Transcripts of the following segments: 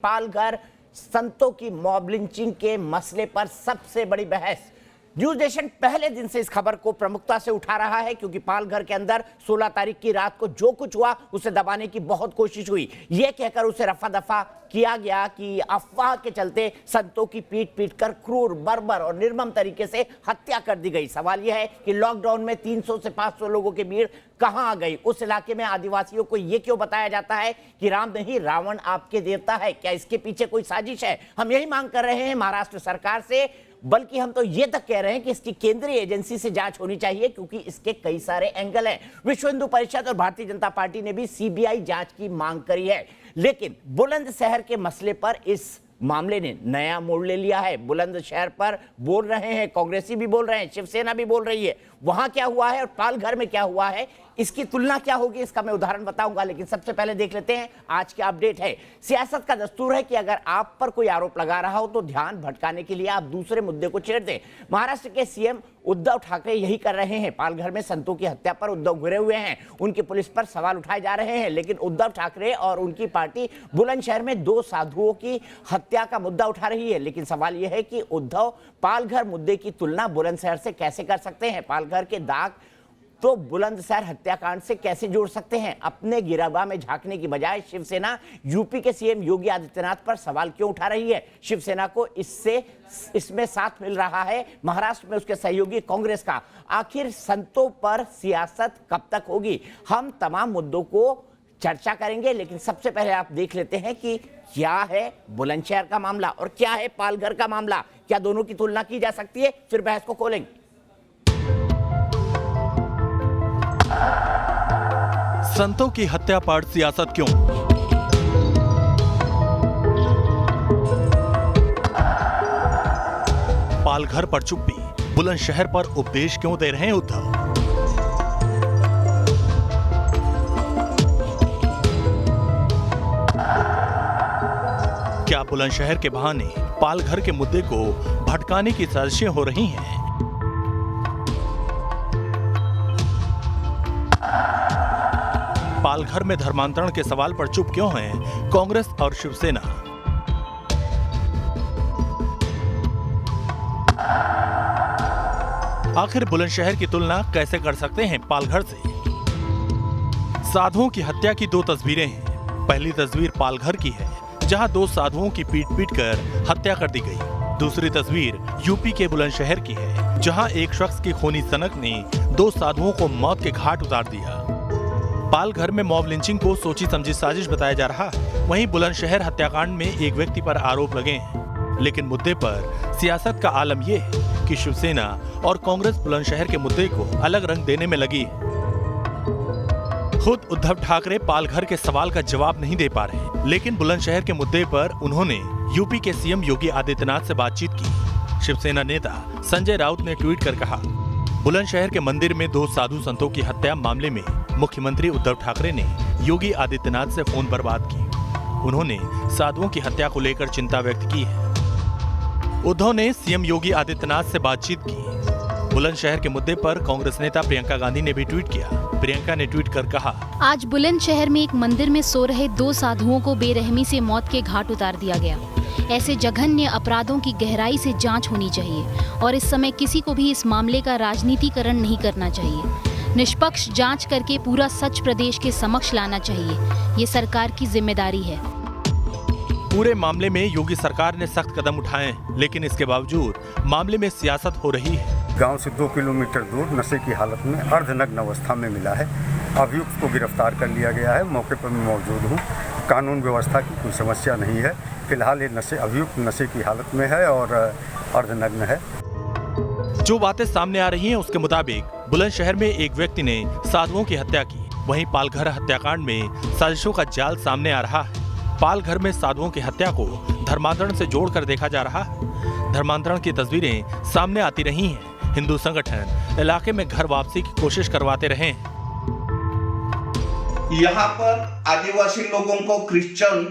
पालघर संतों की mob lynching के मसले पर सबसे बड़ी बहस। न्यूज नेशन पहले दिन से इस खबर को प्रमुखता से उठा रहा है क्योंकि पालघर के अंदर 16 तारीख की रात को जो कुछ हुआ उसे दबाने की बहुत कोशिश हुई। यह कहकर उसे रफा दफा किया गया कि अफवाह के चलते संतों की पीट पीट कर क्रूर, बर्बर और निर्मम तरीके से हत्या कर दी गई। सवाल यह है कि लॉकडाउन में 300 से 500 लोगों की भीड़ कहां आ गई? उस इलाके में आदिवासियों को यह क्यों बताया जाता है कि राम नहीं रावण आपके देवता है? क्या इसके पीछे कोई साजिश है? हम यही मांग कर रहे हैं महाराष्ट्र सरकार से, बल्कि हम तो ये तक कह रहे हैं कि इसकी केंद्रीय एजेंसी से जांच होनी चाहिए क्योंकि इसके कई सारे एंगल हैं। विश्व हिंदू परिषद और भारतीय जनता पार्टी ने भी सीबीआई जांच की मांग करी है, लेकिन बुलंदशहर के मसले पर इस मामले ने नया मोड़ ले लिया है। बुलंदशहर पर बोल रहे हैं, कांग्रेसी भी बोल रहे हैं, शिवसेना भी बोल रही है। वहां क्या हुआ है और पालघर में क्या हुआ है, इसकी तुलना क्या होगी, इसका मैं उदाहरण बताऊंगा। लेकिन सबसे पहले देख लेते हैं आज की अपडेट है। सियासत का दस्तूर है कि अगर आप पर कोई आरोप लगा रहा हो तो ध्यान भटकाने के लिए आप दूसरे मुद्दे को छेड़ दें। महाराष्ट्र के सीएम उद्धव ठाकरे यही कर रहे हैं। पालघर में संतों की हत्या पर उद्धव घिरे हुए हैं, उनकी पुलिस पर सवाल उठाए जा रहे हैं, लेकिन उद्धव ठाकरे और उनकी पार्टी बुलंदशहर में 2 साधुओं की हत्या का मुद्दा उठा रही है। लेकिन सवाल यह है कि उद्धव पालघर मुद्दे की तुलना बुलंदशहर से कैसे कर सकते हैं? पालघर के दाग तो बुलंदशहर हत्याकांड से कैसे जोड़ सकते हैं? अपने गिरबान में झांकने की बजाय शिवसेना यूपी के सीएम योगी आदित्यनाथ पर सवाल क्यों उठा रही है? शिवसेना को इसमें साथ मिल रहा है महाराष्ट्र में उसके सहयोगी कांग्रेस का। आखिर संतों पर सियासत कब तक होगी? हम तमाम मुद्दों को चर्चा करेंगे, लेकिन सबसे पहले आप देख लेते हैं कि क्या है बुलंदशहर का मामला और क्या है पालघर का मामला। क्या दोनों की तुलना की जा सकती है? फिर बहस को खोलेंगे। संतों की हत्या पर सियासत क्यों? पालघर पर चुप्पी, बुलंदशहर पर उपदेश क्यों दे रहे हैं उद्धव? क्या बुलंदशहर के बहाने पालघर के मुद्दे को भटकाने की साजिशें हो रही हैं? पालघर में धर्मांतरण के सवाल पर चुप क्यों हैं कांग्रेस और शिवसेना? आखिर बुलंदशहर की तुलना कैसे कर सकते हैं पालघर से? साधुओं की हत्या की 2 तस्वीरें हैं। पहली तस्वीर पालघर की है जहां 2 साधुओं की पीट पीट कर हत्या कर दी गई। दूसरी तस्वीर यूपी के बुलंदशहर की है जहां एक शख्स की खूनी सनक ने 2 साधुओं को मौत के घाट उतार दिया। पालघर में मॉब लिंचिंग को सोची समझी साजिश बताया जा रहा है। वहीं बुलंदशहर हत्याकांड में एक व्यक्ति पर आरोप लगे हैं, लेकिन मुद्दे पर सियासत का आलम यह है कि शिवसेना और कांग्रेस बुलंदशहर के मुद्दे को अलग रंग देने में लगी है। खुद उद्धव ठाकरे पालघर के सवाल का जवाब नहीं दे पा रहे, लेकिन बुलंदशहर के मुद्दे पर उन्होंने यूपी के सीएम योगी आदित्यनाथ से बातचीत की। शिवसेना नेता संजय राउत ने ट्वीट कर कहा, बुलंदशहर के मंदिर में 2 साधु संतों की हत्या मामले में मुख्यमंत्री उद्धव ठाकरे ने योगी आदित्यनाथ से फोन पर बात की। उन्होंने साधुओं की हत्या को लेकर चिंता व्यक्त की है। उद्धव ने सीएम योगी आदित्यनाथ से बातचीत की। बुलंदशहर के मुद्दे पर कांग्रेस नेता प्रियंका गांधी ने भी ट्वीट किया। प्रियंका ने ट्वीट कर कहा, आज बुलंदशहर में एक मंदिर में सो रहे 2 साधुओं को बेरहमी से मौत के घाट उतार दिया गया। ऐसे जघन्य अपराधों की गहराई से जांच होनी चाहिए और इस समय किसी को भी इस मामले का राजनीतिकरण नहीं करना चाहिए। निष्पक्ष जांच करके पूरा सच प्रदेश के समक्ष लाना चाहिए। ये सरकार की जिम्मेदारी है। पूरे मामले में योगी सरकार ने सख्त कदम उठाए, लेकिन इसके बावजूद मामले में सियासत हो रही है। गांव से 2 किलोमीटर दूर नशे की हालत में अर्धनग्न अवस्था में मिला है। अभियुक्त को गिरफ्तार कर लिया गया है। मौके पर मैं मौजूद हूँ। कानून व्यवस्था की कोई समस्या नहीं है। फिलहाल ये अभियुक्त नशे की हालत में है और अर्धनग्न है। जो बातें सामने आ रही हैं उसके मुताबिक बुलंदशहर में एक व्यक्ति ने साधुओं की हत्या की। वहीं पालघर हत्याकांड में साजिशों का जाल सामने आ रहा है। पालघर में साधुओं की हत्या को धर्मांतरण से जोड़कर देखा जा रहा है। धर्मांतरण की तस्वीरें सामने आती रही हैं। हिंदू संगठन इलाके में घर वापसी की कोशिश करवाते रहे हैं। यहाँ पर आदिवासी लोगों को क्रिश्चियन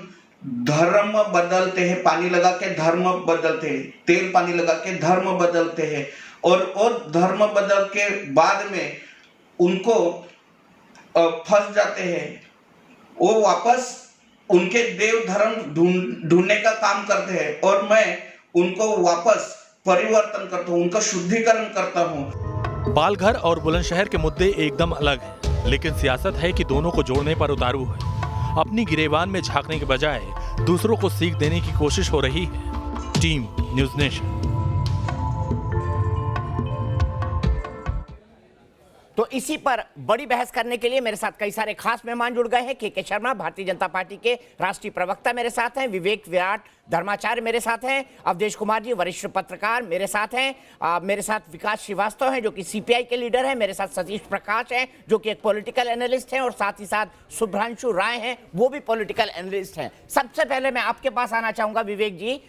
धर्म बदलते हैं, पानी लगा के धर्म बदलते हैं, तेल पानी लगा के धर्म बदलते हैं और धर्म बदल के बाद में उनको फंस जाते हैं। वो वापस उनके देव धर्म ढूंढने का काम करते हैं और मैं उनको वापस परिवर्तन करता हूँ, उनका शुद्धिकरण करता हूँ। पालघर और बुलंदशहर के मुद्दे एकदम अलग हैं, लेकिन सियासत है कि दोनों को जोड़ने पर उतारू है। अपनी गिरेबान में झांकने के बजाय दूसरों को सीख देने की कोशिश हो रही है। Team news nation. तो इसी पर बड़ी बहस करने के लिए मेरे साथ कई सारे खास मेहमान जुड़ गए हैं। के शर्मा भारतीय जनता पार्टी के राष्ट्रीय प्रवक्ता मेरे साथ हैं, विवेक विराट धर्माचार्य मेरे साथ हैं, अवधेश कुमार जी वरिष्ठ पत्रकार मेरे साथ हैं, मेरे साथ विकास श्रीवास्तव हैं जो कि सीपीआई के लीडर हैं, मेरे साथ सतीश प्रकाश हैं जो कि एक पॉलिटिकल एनालिस्ट हैं, और साथ ही साथ शुभ्रांशु राय हैं वो भी पॉलिटिकल एनालिस्ट हैं। सबसे पहले मैं आपके पास आना चाहूंगा विवेक जी,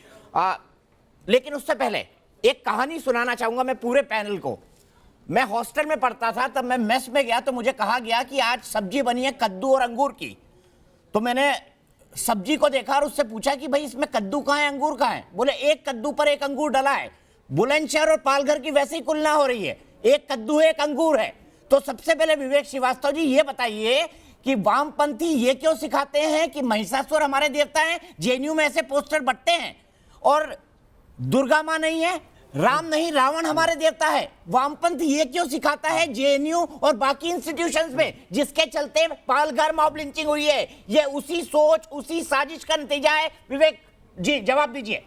लेकिन उससे पहले एक कहानी सुनाना चाहूंगा मैं पूरे पैनल को। मैं हॉस्टल में पढ़ता था, तब मैं मेस में गया तो मुझे कहा गया कि आज सब्जी बनी है कद्दू और अंगूर की। तो मैंने सब्जी को देखा और उससे पूछा कि भाई इसमें कद्दू कहाँ है, अंगूर कहाँ है? बोले एक कद्दू पर एक अंगूर डला है। बुलंदशहर और पालघर की वैसे ही तुलना हो रही है, एक कद्दू है एक अंगूर है। तो सबसे पहले विवेक श्रीवास्तव जी ये बताइए कि वामपंथी ये क्यों सिखाते हैं कि महिषासुर हमारे देवता हैं, जेएनयू में ऐसे पोस्टर बटते हैं, और दुर्गा माँ नहीं है, राम नहीं रावण हमारे देवता है। वामपंथ ये क्यों सिखाता है जेएनयू और बाकी इंस्टीट्यूशंस में, जिसके चलते पालघर मॉब लिंचिंग हुई है? ये उसी सोच उसी साजिश का नतीजा है। विवेक जी जवाब दीजिए।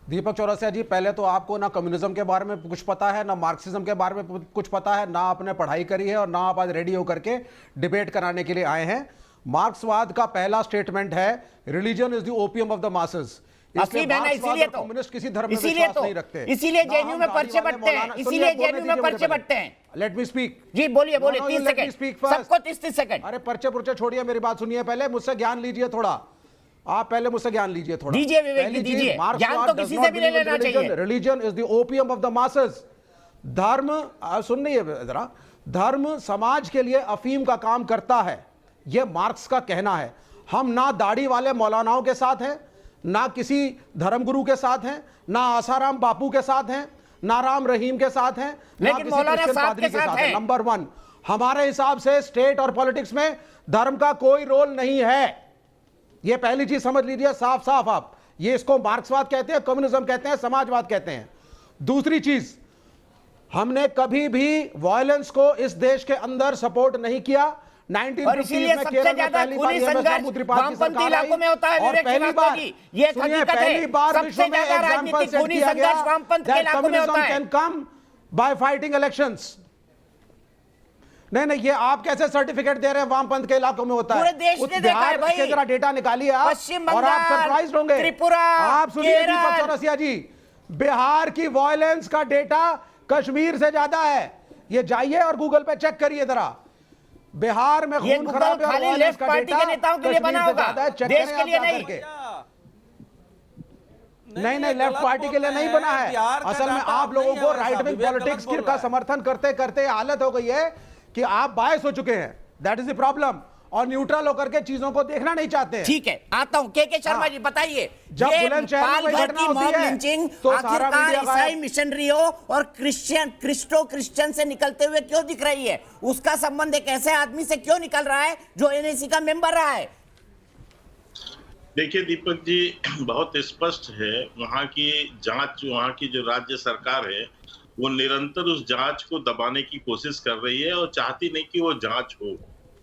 दीपक चौरसिया जी, पहले तो आपको ना कम्युनिज्म के बारे में कुछ पता है, ना मार्क्सिज्म के बारे में कुछ पता है, ना आपने पढ़ाई करी है, और ना आप आज रेडी होकर के डिबेट कराने के लिए आए हैं। मार्क्सवाद का पहला स्टेटमेंट है religion is the opium of the masses. इसीलिए तो कम्युनिस्ट किसी धर्म में विश्वास नहीं रखते, इसीलिए जेएनयू में पर्चे बटते हैं, इसीलिए जेएनयू में पर्चे बटते हैं। लेट मी स्पीक जी, बोलिए बोलिए, 30 सेकंड सबको 30 सेकंड। अरे पर्चे पुर्चे छोड़िए, मेरी बात सुनिए, पहले मुझसे ज्ञान लीजिए थोड़ा। आप पहले मुझसे ज्ञान लीजिए थोड़ा। दीजिए विवेक जी, दीजिए ज्ञान तो किसी से भी ले लेना चाहिए। Religion is the opium of the masses. धर्म, सुनिए जरा, धर्म समाज के लिए अफीम का काम करता है, यह मार्क्स का कहना है। हम ना दाढ़ी वाले मौलानाओं के साथ हैं, ना किसी धर्मगुरु के साथ हैं, ना आसाराम बापू के साथ हैं, ना राम रहीम के साथ हैं, ना किसी क्रिश्चियन पादरी के साथ हैं। नंबर 1, हमारे हिसाब से स्टेट और पॉलिटिक्स में धर्म का कोई रोल नहीं है। यह पहली चीज समझ लीजिए साफ साफ आप। ये इसको मार्क्सवाद कहते हैं, कम्युनिज्म कहते हैं, समाजवाद कहते हैं। दूसरी चीज, हमने कभी भी वायलेंस को इस देश के अंदर सपोर्ट नहीं किया। 1950 में केरल में पहली बार सामू त्रिपाठी की सरकार आई, और पहली बार विश्व में एग्जांपल सेट किया गया that communism can come by fighting elections. नहीं, ये आप कैसे सर्टिफिकेट दे रहे हैं वामपंथ के इलाकों में होता है? पूरे देश ने देखा है भाई। के जरा डेटा निकालिए आप, पश्चिम और आप सरप्राइज होंगे। त्रिपुरा, आप सुनिए दीपक चौरसिया जी, बिहार की वायलेंस का डेटा कश्मीर से ज्यादा है। ये जाइए और गूगल पे चेक करिए जरा। बिहार में खून खराबे और वायलेंस का डेटा नेताओं के लिए बना होगा, देश के लिए नहीं। नहीं, लेफ्ट पार्टी के लिए नहीं बना है। असल में आप लोगों को राइट विंग पॉलिटिक्स का समर्थन करते करते हालत हो गई है कि आप बायस हो चुके हैं। दैट इज द प्रॉब्लम, और न्यूट्रल होकर के चीजों को देखना नहीं चाहते हैं। ठीक है, आता हूं। के शर्मा जी बताइए, जब बुलंदशहर में घटना होती है तो सारा मीडिया ईसाई मिशनरियों और क्रिश्चियन से निकलते हुए क्यों दिख रही है? उसका संबंध एक ऐसे आदमी से क्यों निकल रहा है जो एनएसी का मेंबर रहा है? देखिए दीपक जी, बहुत स्पष्ट है, वहाँ की जांच, वहाँ की जो राज्य सरकार है वो निरंतर उस जांच को दबाने की कोशिश कर रही है और चाहती नहीं कि वो जांच हो,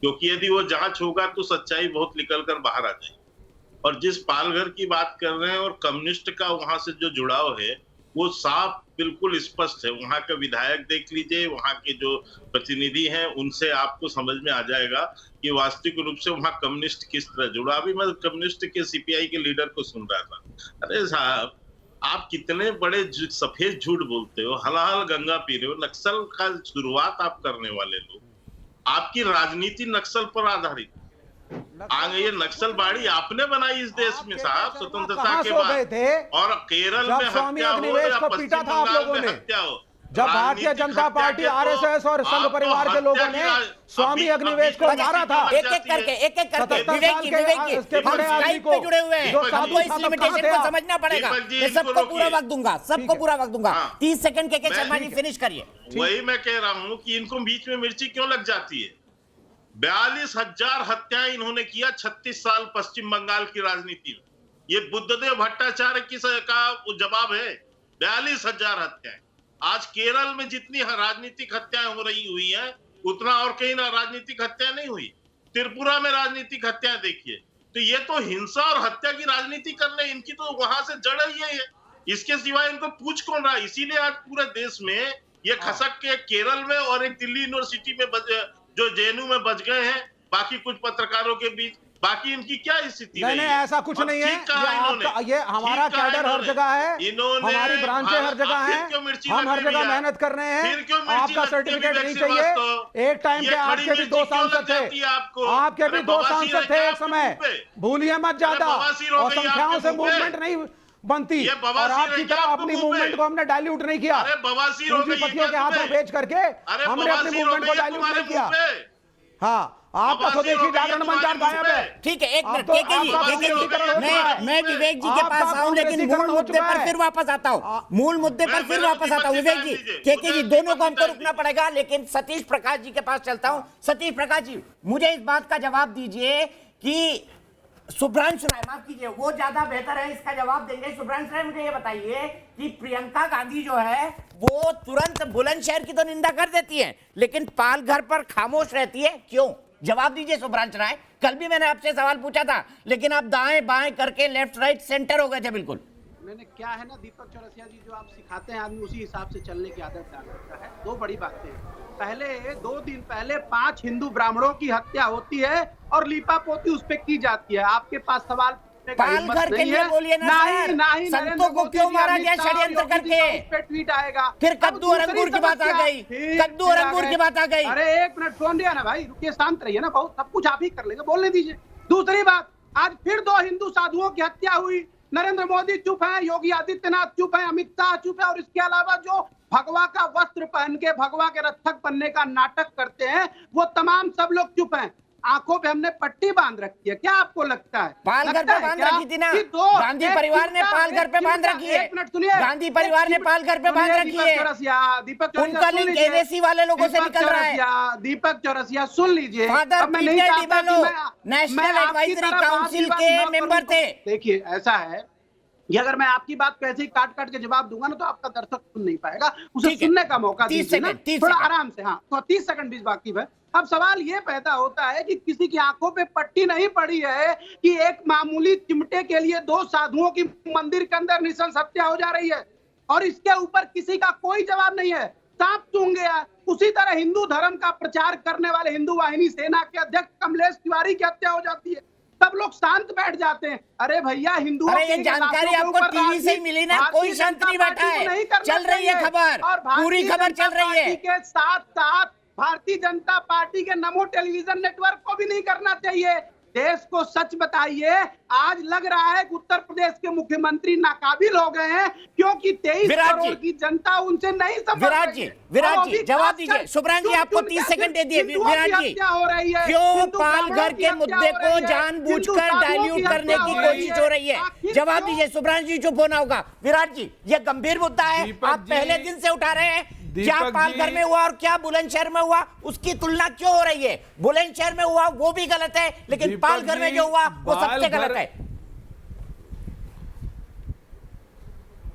क्योंकि यदि वो जांच होगा तो सच्चाई बहुत निकल कर बाहर आ जाएगी। और जिस पालघर की बात कर रहे हैं और कम्युनिस्ट का वहां से जो जुड़ाव है वो साफ बिल्कुल स्पष्ट है। वहां का विधायक देख लीजिए, वहां के जो प्रतिनिधि हैं उनसे आपको समझ में आ जाएगा कि वास्तविक रूप से वहां कम्युनिस्ट किस तरह जुड़ा। अभी मैं कम्युनिस्ट के सीपीआई के लीडर को सुन रहा था। अरे साहब, आप कितने बड़े सफेद झूठ बोलते हो, हलाल गंगा पी रहे हो। नक्सल का शुरुआत आप करने वाले लोग, आपकी राजनीति नक्सल पर आधारित। ये नक्सलबाड़ी आपने बनाई इस देश में साहब, स्वतंत्रता के बाद। और केरल में हत्या हो या पश्चिम बंगाल में हत्या हो, जब भारतीय जनता पार्टी, आरएसएस और संघ परिवार के लोगों ने स्वामी अग्निवेश को मारा था, एक एक करके विवेक जी हम स्काइप पे जुड़े हुए हैं, हमको इस लिमिटेशन को समझना पड़ेगा। मैं सबको पूरा वक्त दूंगा, 30 सेकंड के शर्मा जी फिनिश करिए। वही मैं कह रहा हूँ कि इनको बीच में मिर्ची क्यों लग जाती है? 42,000 हत्याएं इन्होंने किया 36 साल पश्चिम बंगाल की राजनीति में। ये बुद्धदेव भट्टाचार्य का जवाब है। 42,000 हत्याएं। आज केरल में जितनी राजनीतिक हत्याएं हो रही हुई हैं, उतना और कहीं ना राजनीतिक हत्या नहीं हुई। त्रिपुरा में राजनीतिक हत्याएं देखिए, तो ये तो हिंसा और हत्या की राजनीति कर रहे हैं। इनकी तो वहां से जड़ ही है। इसके सिवाय इनको पूछ कौन रहा है? इसीलिए आज पूरे देश में ये खसक के केरल में और एक दिल्ली यूनिवर्सिटी में जो जेएनयू में बच गए हैं, बाकी कुछ पत्रकारों के बीच। बाकी इनकी क्या स्थिति नहीं नहीं, ऐसा कुछ नहीं है। ये हमारा कैडर हर जगह है, हमारी ब्रांचें हर जगह हैं, हम हर जगह मेहनत कर रहे हैं। आपका सर्टिफिकेट नहीं चाहिए। एक टाइम पे आपके भी 2 सांसद थे, आपके भी 2 सांसद थे एक समय, भूलिए मत ज्यादा। और संख्याओं से मूवमेंट नहीं बनती, और आपकी तरह अपनी मूवमेंट को हमने डाइल्यूट नहीं किया। पूंजीपतियों के हाथों बेच करके हमने अपनी मूवमेंट को डाइल्यूट नहीं किया। हाँ, आपका स्वदेशी जागरण मंच गायब है। ठीक है, एक मिनट मैं विवेक जी के पास आऊं, लेकिन मूल मुद्दे पर फिर वापस आता हूं। मूल मुद्दे पर फिर वापस आता हूं। विवेक जी, केके जी, दोनों को हमको रुकना पड़ेगा, लेकिन सतीश प्रकाश जी के पास चलता हूं। सतीश प्रकाश जी, मुझे इस बात का जवाब दीजिए कि शुभ्रांशु राय, माफ कीजिए, वो ज्यादा बेहतर है, इसका जवाब देंगे। शुभ्रांशु राय, मुझे ये बताइए कि प्रियंका गांधी जो है वो तुरंत बुलंदशहर की तो निंदा कर देती है, लेकिन पालघर पर खामोश रहती है, क्यों? जवाब दीजिए शुभ्रांशु राय। कल भी मैंने आपसे सवाल पूछा था, लेकिन आप दाएं बाएं करके लेफ्ट राइट सेंटर हो गए थे बिल्कुल। मैंने क्या है ना दीपक चौरसिया जी, जो आप सिखाते हैं आदमी उसी हिसाब से चलने की आदत डाल रखा है। 2 बड़ी बातें, पहले 2 दिन पहले 5 हिंदू ब्राह्मणों की हत्या होती है और लीपापोती उस पे की जाती है। आपके पास सवाल पालघर के लिए बोलिए ना सर, संतों को क्यों मारा गया षड्यंत्र करके? ट्वीट आएगा। फिर कद्दू और अंगूर की बात आ गई, कद्दू और अंगूर की बात आ गई। अरे एक मिनट फोन दिया ना भाई, रुकिए, शांत रहिए ना, बहुत सब कुछ आप ही कर लेंगे, बोलने दीजिए। दूसरी बात, आज फिर 2 हिंदू साधुओं की हत्या हुई। नरेंद्र मोदी चुप है, योगी आदित्यनाथ चुप है, अमित शाह चुप है, और इसके अलावा जो भगवा का वस्त्र पहन के भगवा के रक्षक बनने का नाटक करते हैं, वो तमाम सब लोग चुप हैं। आंखों पे हमने पट्टी बांध रखी है। क्या आपको लगता है? पालघर पे बांध रखी थी ना, गांधी परिवार ने पालघर पे बांध रखी है। एक मिनट सुनिए, गांधी परिवार ने पालघर पे बांध रखी है। दीपक उनका लिंक एनएसी वाले लोगों से निकल रहा है। दीपक चौरसिया सुन लीजिए, father Peter D'Mello national advisory council के मेंबर थे। देखिए ऐसा है, ये अगर मैं आपकी बात को ऐसे ही काट काट के जवाब दूंगा ना, तो आपका दर्शक सुन नहीं पाएगा। उसे सुनने का मौका दीजिए ना, थोड़ा आराम से। हाँ, तो 30 सेकंड बीच बाकी है। अब सवाल ये पैदा होता है कि किसी की आंखों पे पट्टी नहीं पड़ी है कि एक मामूली चिमटे के लिए 2 साधुओं की मंदिर के अंदर नृशंस हत्या हो जा रही है, और इसके ऊपर किसी का कोई जवाब नहीं है। सांप सूंघ गया। उसी तरह हिंदू धर्म का प्रचार करने वाले हिंदू वाहिनी सेना के अध्यक्ष कमलेश तिवारी की हत्या हो जाती है, सब लोग शांत बैठ जाते हैं। अरे भैया, हिंदू, अरे ये जानकारी आपको टीवी से मिली ना, कोई शांत नहीं बैठा है, चल रही है खबर, पूरी खबर चल रही है। के साथ साथ भारतीय जनता पार्टी के नमो टेलीविजन नेटवर्क को भी नहीं करना चाहिए। देश को सच बताइए, आज लग रहा है कि उत्तर प्रदेश के मुख्यमंत्री नाकाबिल हो गए हैं, क्योंकि 23 करोड़ की जनता उनसे नहीं समझ रही है। विराट जी जवाब दीजिए। शुभ्रांशु जी, आपको 30 सेकंड दे दिए। विराट जी, क्यों पालघर के मुद्दे को जानबूझकर डाइल्यूट करने की कोशिश हो रही है? जवाब दीजिए। शुभ्रांशु जी चुप होना होगा। विराट जी, ये गंभीर मुद्दा है, आप पहले दिन से उठा रहे हैं। क्या पालघर में हुआ और क्या बुलंदशहर में हुआ, उसकी तुलना क्यों हो रही है? बुलंदशहर में हुआ वो भी गलत है, लेकिन पालघर में जो हुआ वो सबसे गलत है।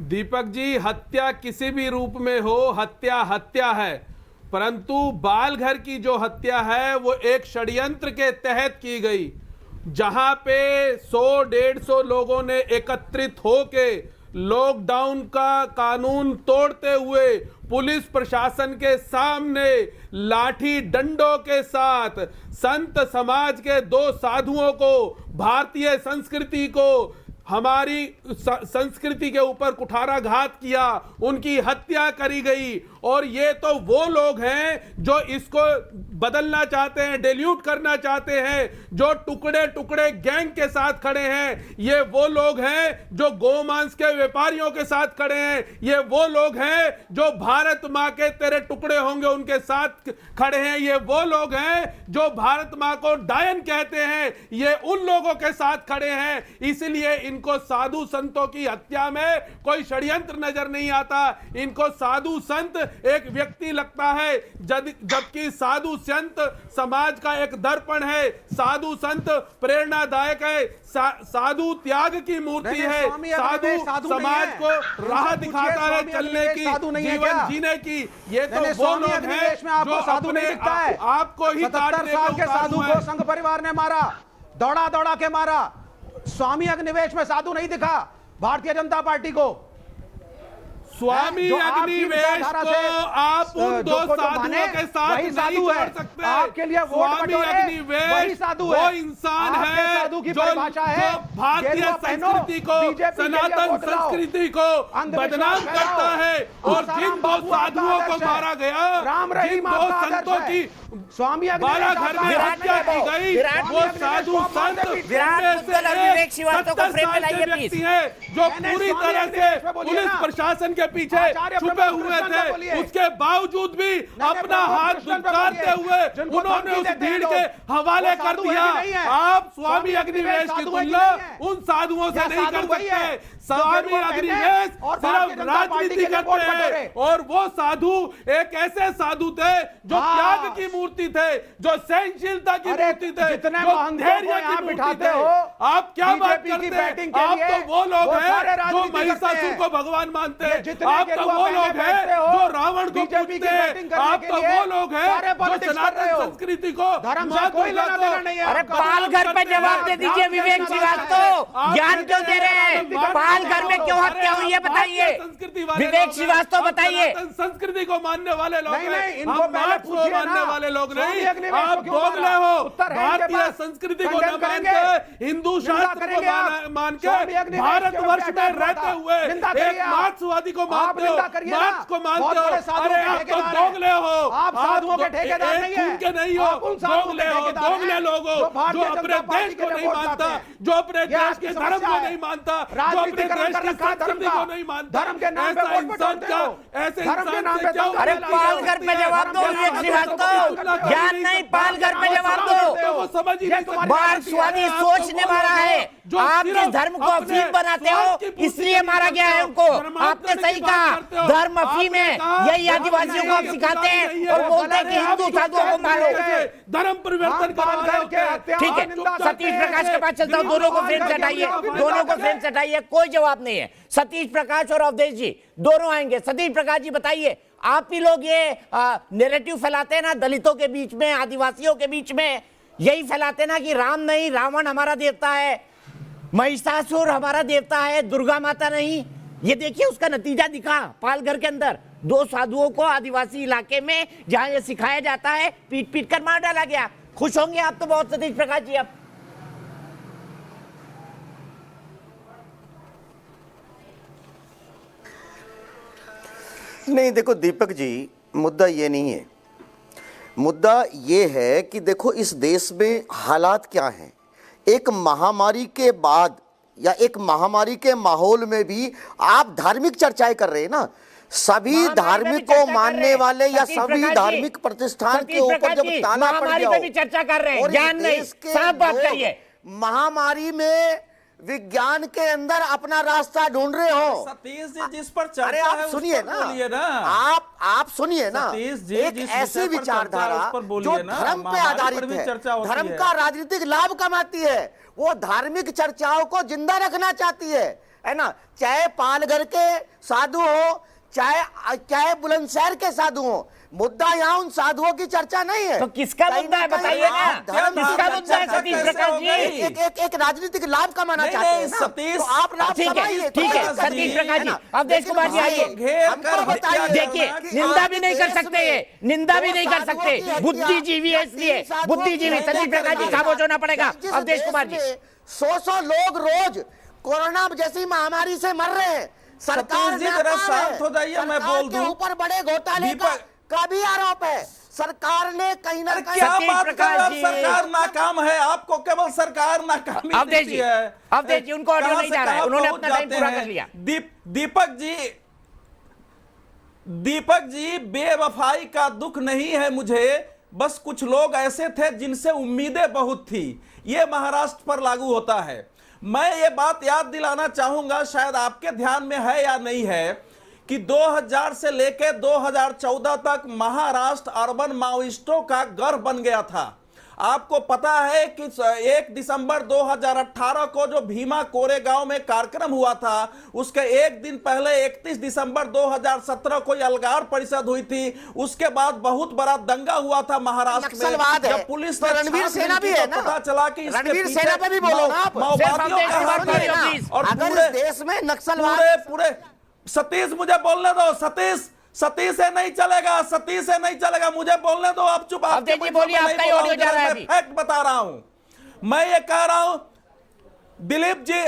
दीपक जी, हत्या किसी भी रूप में हो, हत्या हत्या है, परंतु बालघर की जो हत्या है वो एक षड्यंत्र के तहत की गई, जहां पे 100-150 लोगों ने एकत्रित होके लॉकडाउन का कानून तोड़ते हुए पुलिस प्रशासन के सामने लाठी डंडों के साथ संत समाज के 2 साधुओं को, भारतीय संस्कृति को, हमारी संस्कृति के ऊपर कुठाराघात किया, उनकी हत्या करी गई। और ये तो वो लोग हैं जो इसको बदलना चाहते हैं, डिल्यूट करना चाहते हैं, जो टुकड़े टुकड़े गैंग के साथ खड़े हैं। ये वो लोग हैं जो गोमांस के व्यापारियों के साथ खड़े हैं। ये वो लोग हैं जो भारत माँ के तेरे टुकड़े होंगे उनके साथ खड़े हैं। ये वो लोग हैं जो भारत माँ को डायन कहते हैं, ये उन लोगों के साथ खड़े हैं। इसलिए इनको साधु संतों की हत्या में कोई षड्यंत्र नजर नहीं आता। इनको साधु संत एक व्यक्ति लगता है, जबकि साधु संत समाज का एक दर्पण है, साधु संत प्रेरणादायक है, साधु त्याग की मूर्ति है, साधु समाज को राह दिखाता है चलने की, जीवन जीने की। ये तो वो लोग हैं जो अपने आपको ही काटने के साधु को संघ परिवार ने मारा, दौड़ा दौड़ा के मारा। स्वामी अग्निवेश में साधु नहीं दिखा भारतीय जनता पार्टी को। स्वामी अग्निवेश को आप उन दो साधुओं के साथ नहीं जोड़ सकते। आपके लिए स्वामी अग्निवेश वो इंसान है जो भारतीय संस्कृति को, सनातन संस्कृति को बदनाम करता है। और जिन दो साधुओं को मारा गया, जिन दो संतों की स्वामी बालाघर में हत्या की गई, वो साधु संत व्यक्ति है जो पूरी तरह से पुलिस प्रशासन के पीछे छुपे हुए थे। उसके बावजूद भी अपना हाथ दुत्कारते हुए उन्होंने उस भीड़ के हवाले कर दिया। आप स्वामी अग्निवेश की तुलना उन साधुओं से नहीं कर सकते। स्वामी अग्निवेश सिर्फ राजनीति करते हैं, और वो साधु एक ऐसे साधु थे जो त्याग की मूर्ति थे, जो सहनशीलता की मूर्ति थे, जो धैर्य की मूर्ति थे। आप क्या बात करते हैं? आप तो वो लोग हैं जो महिषासुर को भगवान मानते हैं। आप तो वो लोग हैं जो रावण को पूजते हैं। आप तो वो लोग हैं जो सनातन संस्कृति को अरे पालघर पे जवाब दे दीजिए विवेक श्रीवास्तव, ज्ञान क्यों दे रहे हैं? पालघर में क्यों हत्या हुई है बताइए विवेक श्रीवास्तव, बताइए। संस्कृति को मानने वाले लोग नहीं, मार्क्स को मानने वाले लोग नहीं। आप दोगले हो। भारतीय संस्कृति को न मान के, हिंदू शास्त्र को मान के, भारतवर्ष में रहते हुए एक मार्क्सवादी को मानते हो, मार्क्स को मानते हो। अरे आप तो दोगले हो, आप साधुओं के ठेकेदार नहीं हो, दोगले हो, दोगले लोग हो जो अपने देश को नहीं मानता, जो अपने देश के धर्म को नहीं मानता, जो अपने देश की संस्कृति को नहीं मानता। धर्म के नाम पे इंसान का ऐसे इंसान से क्या? अरे पालघर पे जवाब दो विवेक श्रीवास्तव, ज्ञान नहीं, पालघर पे जवाब दो। मार्क्सवादी सोच ने मारा है, आपने धर्म को अफीम बनाते हो इसलिए मारा गया है उनको। आपने सही कहा, धर्म अफीम है, यही आदिवासियों को आप सिखाते हैं और बोलते हैं कि हिंदू साधुओं को मारो। धर्म परिवर्तन ठीक है, सतीश प्रकाश के पास चलता हूं। दोनों को फ्रेम से हटाइए, दोनों को फ्रेम से हटाइए, कोई जवाब नहीं है। सतीश प्रकाश और अवधेश जी दोनों आएंगे। सतीश प्रकाश जी बताइए, आप ही लोग ये नैरेटिव फैलाते हैं ना दलितों के बीच में, आदिवासियों के बीच में, यही फैलाते ना कि राम नहीं रावण हमारा देवता है, महिषासुर हमारा देवता है, दुर्गा माता नहीं। ये देखिए उसका नतीजा दिखा पालघर के अंदर। दो साधुओं को आदिवासी इलाके में जहां ये सिखाया जाता है पीट पीट कर मार डाला गया। खुश होंगे आप तो बहुत सतीश प्रकाश जी। अब नहीं, देखो दीपक जी, मुद्दा ये नहीं है। मुद्दा ये है कि देखो इस देश में हालात क्या हैं। एक महामारी के बाद या एक महामारी के माहौल में भी आप धार्मिक चर्चाएं कर रहे हैं ना। सभी धार्मिक को मानने वाले या सभी धार्मिक प्रतिष्ठान के ऊपर जब ताला पड़ गया हो, चर्चा कर रहे हैं, ज्ञान नहीं, साफ बात करिए। महामारी में विज्ञान के अंदर अपना रास्ता ढूंढ रहे हो। सतीश जी जिस पर चर्चा अरे आप सुनिए ना, आप सुनिए ना, एक ऐसी विचारधारा जो धर्म पे आधारित है, धर्म का राजनीतिक लाभ कमाती है, वो धार्मिक चर्चाओं को जिंदा रखना चाहती है ना। चाहे पालघर के साधु हो, चाहे बुलंदशहर के साधु हो, मुद्दा यहाँ उन साधुओं की चर्चा नहीं है। तो किसका मुद्दा है बताइए ना, किसका मुद्दा है सतीश प्रकाश जी? एक राजनीतिक लाभ कमाना चाहते हैं सतीश, तो आप लाभ कमाइए। ठीक है सतीश प्रकाश जी, अवधेश कुमार जी आइए। देखिए निंदा भी नहीं कर सकते, ये निंदा भी नहीं कर सकते, बुद्धिजीवी है इसलिए बुद्धिजीवी। सतीश प्रकाश जी खामोश होना पड़ेगा। अवधेश कुमार जी, 100 लोग रोज कोरोना जैसी महामारी से मर रहे हैं। सरकार जरा शांत हो जाइए, मैं बोल दूं। ऊपर बड़े घोटाले का भी आरोप है। सरकार ने कहीं ना कहीं क्या बात कर रहे हैं? सरकार नाकाम है, आपको केवल सरकार नाकामी दिखती है। अवधेश जी उनको ऑडियो नहीं जा रहा है, उन्होंने अपना टाइम पूरा कर लिया। दीपक जी बेवफाई का दुख नहीं है मुझे, बस कुछ लोग ऐसे थे जिनसे उम्मीदें बहुत थी। ये महाराष्ट्र पर लागू होता है। मैं ये बात याद दिलाना चाहूंगा, शायद आपके ध्यान में है या नहीं है, कि 2000 से लेकर 2014 तक महाराष्ट्र अर्बन माओइस्टों का गढ़ बन गया था। आपको पता है कि 1 दिसंबर 2018 को जो भीमा कोरेगांव में कार्यक्रम हुआ था, उसके एक दिन पहले 31 दिसंबर 2017 को अलगार परिषद हुई थी। उसके बाद बहुत बड़ा दंगा हुआ था महाराष्ट्र में, जब पुलिस ने रणवीर सेना भी है ना, पता चला कि रणवीर सेना पे भी बोलो ना आप, और अगर इस देश में नक्सलवाद पूरे सतीश मुझे बोलने दो, सतीश से नहीं चलेगा, सतीश से नहीं चलेगा, मुझे बोलने दो। आप चुप, आप बोलिए, आपका ही ऑडियो जा रहा है। फैक्ट बता रहा हूं, मैं ये कह रहा हूं, दिलीप जी,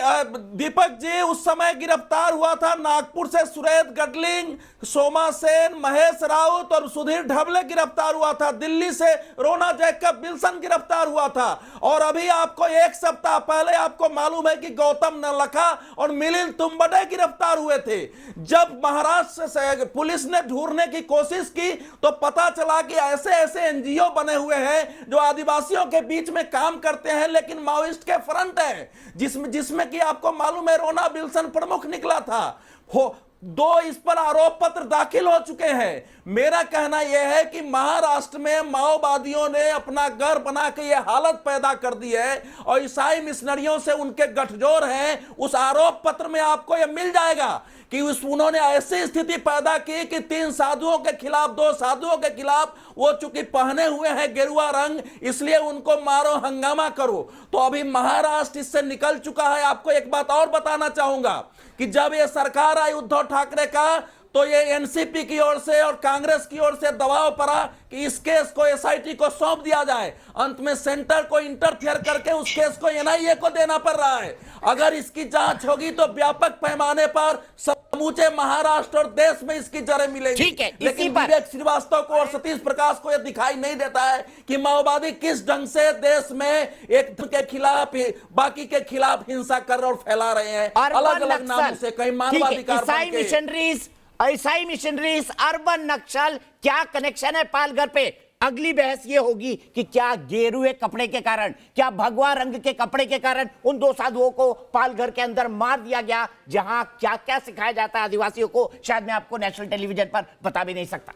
दीपक जी उस समय गिरफ्तार हुआ था नागपुर से सुरेश गडलिंग, सोमा सेन, महेश राउत और सुधीर ढबले गिरफ्तार हुआ था। दिल्ली से रोना जैकब विल्सन गिरफ्तार हुआ था। और अभी आपको 1 सप्ताह पहले आपको मालूम है कि गौतम नलखा और मिलिंद तुम्बडे गिरफ्तार हुए थे। जब महाराष्ट्र से पुलिस ने ढूंढने की कोशिश की तो पता चला कि ऐसे ऐसे एनजीओ बने हुए हैं जो आदिवासियों के बीच में काम करते हैं, लेकिन माओइस्ट के फ्रंट है, जिसमें कि आपको मालूम है रोना विल्सन प्रमुख निकला था। 2 इस पर आरोप पत्र दाखिल हो चुके हैं। मेरा कहना यह है कि महाराष्ट्र में माओवादियों ने अपना घर बना के यह हालत पैदा कर दी है और ईसाई मिशनरियों से उनके गठजोड़ हैं। उस आरोप पत्र में आपको यह मिल जाएगा कि उन्होंने ऐसी स्थिति पैदा की कि 3 साधुओं के खिलाफ, 2 साधुओं के खिलाफ, वो चूंकि पहने हुए हैं गेरुआ रंग, इसलिए उनको मारो, हंगामा करो। तो अभी महाराष्ट्र इससे निकल चुका है। आपको एक बात और बताना चाहूंगा कि जब ये सरकार आई उद्धव ठाकरे का, तो ये एनसीपी की ओर से और कांग्रेस की ओर से दबाव पड़ा कि इस केस को एसआईटी को सौंप दिया जाए। अंत में सेंटर को इंटरफेयर करके उस केस को एनआईए को देना पड़ रहा है। अगर इसकी जांच होगी तो व्यापक पैमाने पर समूचे महाराष्ट्र और देश में इसकी जड़ें मिलेंगी। ठीक है, लेकिन विवेक श्रीवास्तव को और सतीश प्रकाश को यह दिखाई नहीं देता है कि माओवादी किस ढंग से देश में एक के खिलाफ बाकी के खिलाफ हिंसा कर और फैला रहे हैं, अलग अलग नामों से। कहीं मानवाधिकार, ईसाई मिशनरीज, अर्बन नक्सल, क्या कनेक्शन है पालघर पे? अगली बहस ये होगी कि क्या गेरुए कपड़े के कारण, क्या भगवा रंग के कपड़े के कारण उन 2 साधुओं को पालघर के अंदर मार दिया गया, जहां क्या क्या सिखाया जाता है आदिवासियों को, शायद मैं आपको नेशनल टेलीविजन पर बता भी नहीं सकता।